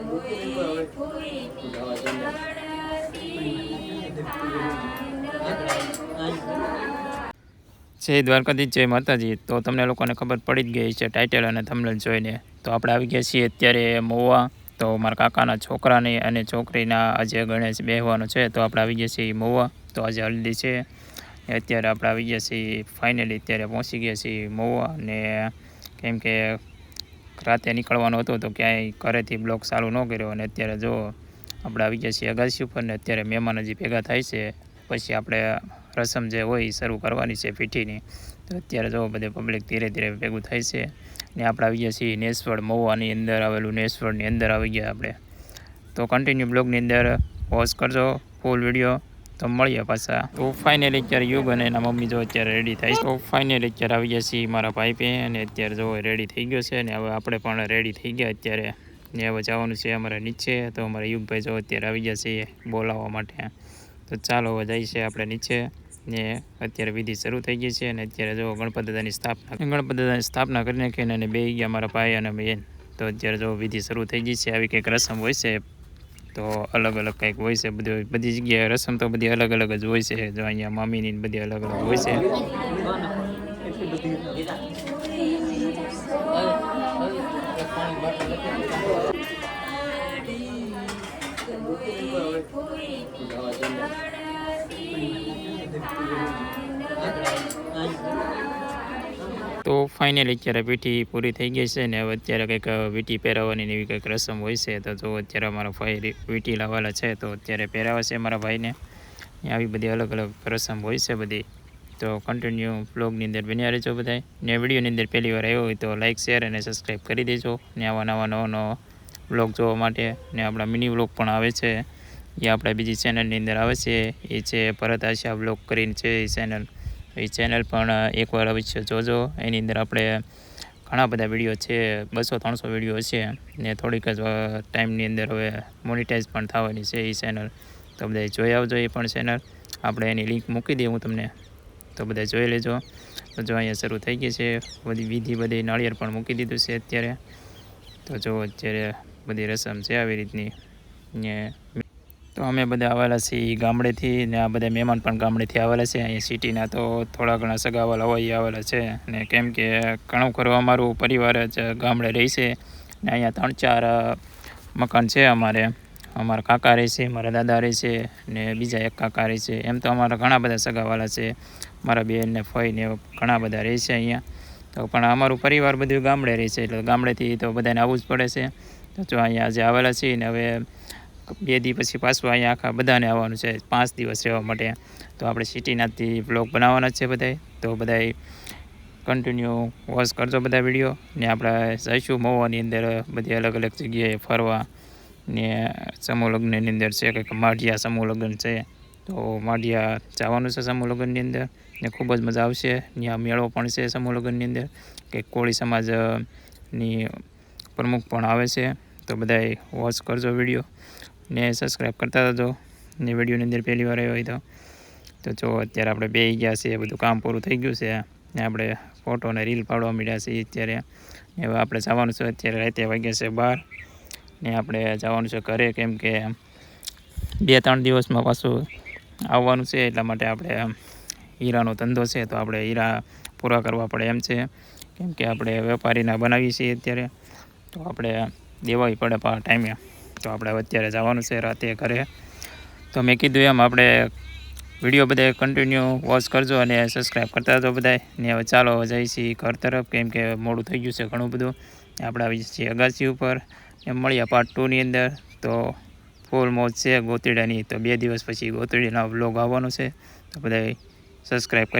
જય દ્વારકાધીશ, જય માતાજી। તો તમને લોકોને ખબર પડી જ ગઈ છે ટાઇટલ અને થંબનેલ જોઈને। તો આપણે આવી ગયા છીએ અત્યારે મહુવા। તો મારા કાકાના છોકરાની અને છોકરીના આજે ગણેશ બેહવાનો છે, તો આપણે આવી ગયા છીએ મહુવા। તો આજે હલ્દી છે, અત્યારે આપણે આવી ગયા છીએ ફાઇનલી અત્યારે પહોંચી ગયા છીએ મહુવા। ને કેમ કે રાતે નીકળવાનો હતો તો ક્યાંય ઘરેથી બ્લોક ચાલુ ન કર્યો, અને અત્યારે જો આપણે આવી ગયા છીએ અગાસી ઉપર ને અત્યારે મહેમાન હજી ભેગા થાય છે, પછી આપણે રસમ જે હોય એ શરૂ કરવાની છે પીઠીની। તો અત્યારે જો બધે પબ્લિક ધીરે ધીરે ભેગું થાય છે ને આપણે આવી ગયા છીએ નેસવડ, મહુવાની અંદર આવેલું નેસવડની અંદર આવી ગયા આપણે। તો કન્ટિન્યુ બ્લોગની અંદર વોચ કરજો ફૂલ વિડીયો, તો મળીએ પાછા। તો ફાઇનલી અત્યારે યુગ અને એના મમ્મી જો અત્યારે રેડી થાય છે। તો ફાઇનલી અત્યારે આવી ગયા છીએ મારા ભાઈ પે, અને અત્યારે જો રેડી થઈ ગયો છે ને હવે આપણે પણ રેડી થઈ ગયા અત્યારે ને હવે જવાનું છે અમારે નીચે। તો અમારા યુગભાઈ જો અત્યારે આવી ગયા છે બોલાવવા માટે। તો ચાલો હવે જઈએ છીએ આપણે નીચે ને અત્યારે વિધિ શરૂ થઈ ગઈ છે, અને અત્યારે જો ગણપતિ દાદાની સ્થાપના કરી નાખીને અને બે ગયા મારા ભાઈ અને બેન। તો અત્યારે જો વિધિ શરૂ થઈ ગઈ છે, આવી કંઈક રસમ હોય છે, તો અલગ અલગ કંઈક હોય છે, બધી જગ્યાએ રસમ તો બધી અલગ અલગ જ હોય છે। જો અહીંયા મામીની બધી અલગ અલગ હોય છે। તો ફાઇનલી અત્યારે પીઠી પૂરી થઈ ગઈ છે ને હવે અત્યારે કંઈક વીંટી પહેરાવવાની એવી કંઈક રસમ હોય છે। તો જો અત્યારે અમારા ભાઈ વીંટી લાવવાના છે, તો અત્યારે પહેરાવે છે મારા ભાઈને। આવી બધી અલગ અલગ રસમ હોય છે બધી। તો કન્ટિન્યુ બ્લોગની અંદર બન્યા રહેજો બધાય, ને વિડીયોની અંદર પહેલી વાર આવ્યો હોય તો લાઇક શેર અને સબસ્ક્રાઈબ કરી દેજો, ને આવા નવા બ્લોગ જોવા માટે। ને આપણા મિની બ્લોગ પણ આવે છે, એ આપણા બીજી ચેનલની અંદર આવે છે, એ છે ભરત આશા બ્લોગ કરીને છે એ ચેનલ પણ એકવાર અવશ્ય જોજો। એની અંદર આપણે ઘણા બધા વિડીયો છે, 200-300 વિડીયો છે, ને થોડીક જ ટાઈમની અંદર હવે મોનિટાઈઝ પણ થવાની છે એ ચેનલ। તો બધા જોઈ આવજો એ પણ ચેનલ, આપણે એની લિંક મૂકી દઈએ હું તમને, તો બધા જોઈ લેજો। તો જો અહીંયા શરૂ થઈ ગઈ છે બધી વિધિ, બધી નાળિયેર પણ મૂકી દીધું છે અત્યારે। તો જો અત્યારે બધી રસમ છે આવી રીતની ને। તો અમે બધા આવેલા છીએ ગામડેથી, ને આ બધા મહેમાન પણ ગામડેથી આવેલા છે અહીંયા સિટીના। તો થોડા ઘણા સગાવાલા હોય આવેલા છે, ને કેમ કે ઘણું ખરું અમારું પરિવાર જ ગામડે રહે છે, ને અહીંયા 3-4 મકાન છે અમારે। અમારા કાકા રહે છે, મારા દાદા રહે છે, ને બીજા એક કાકા રહે છે। એમ તો અમારા ઘણા બધા સગાવાલા છે, મારા બેન ને ફઈ ને ઘણા બધા રહે છે અહીંયા। તો પણ અમારું પરિવાર બધું ગામડે રહે છે, એટલે ગામડેથી તો બધાને આવવું જ પડે છે। તો જો અહીંયા આજે આવેલા છીએ ને હવે 2 દી પછી પાછું અહીંયા આખા બધાને આવવાનું છે 5 દિવસ રહેવા માટે। તો આપણે સિટીનાથી બ્લોગ બનાવવાના છે બધાય, તો બધાય કન્ટિન્યુ વોચ કરજો બધા વિડીયો। ને આપણે જઈશું મહુવાની અંદર બધી અલગ અલગ જગ્યાએ ફરવા, ને સમૂહ લગ્નની અંદર છે કંઈક માઢિયા સમૂહ લગ્ન છે, તો માઢિયા જવાનું છે સમૂહ લગ્નની અંદર, ને ખૂબ જ મજા આવશે। ત્યાં મેળો પણ છે સમૂહ લગ્નની અંદર, કંઈક કોળી સમાજની પ્રમુખ પણ આવે છે। તો બધાય વોચ કરજો વિડીયો ને સબસ્ક્રાઈબ કરતા જજો, ને વિડીયોની અંદર પહેલી વાર આવ્યો હોય તો જો અત્યારે આપણે બેસી ગયા છીએ, બધું કામ પૂરું થઈ ગયું છે ને આપણે ફોટો અને રીલ પાડવા મળ્યા છીએ અત્યારે। હવે આપણે જવાનું છે અત્યારે રાતે વાગ્યા છે 12, ને આપણે જવાનું છે ઘરે, કેમ કે 2-3 દિવસમાં પાછું આવવાનું છે, એટલા માટે આપણે હીરાનો ધંધો છે તો આપણે હીરા પૂરા કરવા પડે એમ છે, કેમ કે આપણે વેપારીના બનાવીએ છીએ અત્યારે, તો આપણે દેવાય પડે ટાઈમે। તો આપણે અત્યારે જવાનું છે રાતે ઘરે। તો મેં કીધું એમ આપણે વિડીયો બધા કન્ટિન્યુ વોચ કરજો અને સબસ્ક્રાઈબ કરતા હતો બધાય। ને હવે ચાલો જઈએ છીએ ઘર તરફ, કેમ કે મોડું થઈ ગયું છે ઘણું બધું। આપણે આવી છીએ અગાસી ઉપર, એમ મળીએ પાર્ટ 2 ની અંદર। તો ફૂલ મોજ છે ગોતડીની, તો 2 દિવસ પછી ગોતડીના વ્લોગ આવવાનો છે, તો બધાય સબસ્ક્રાઈબ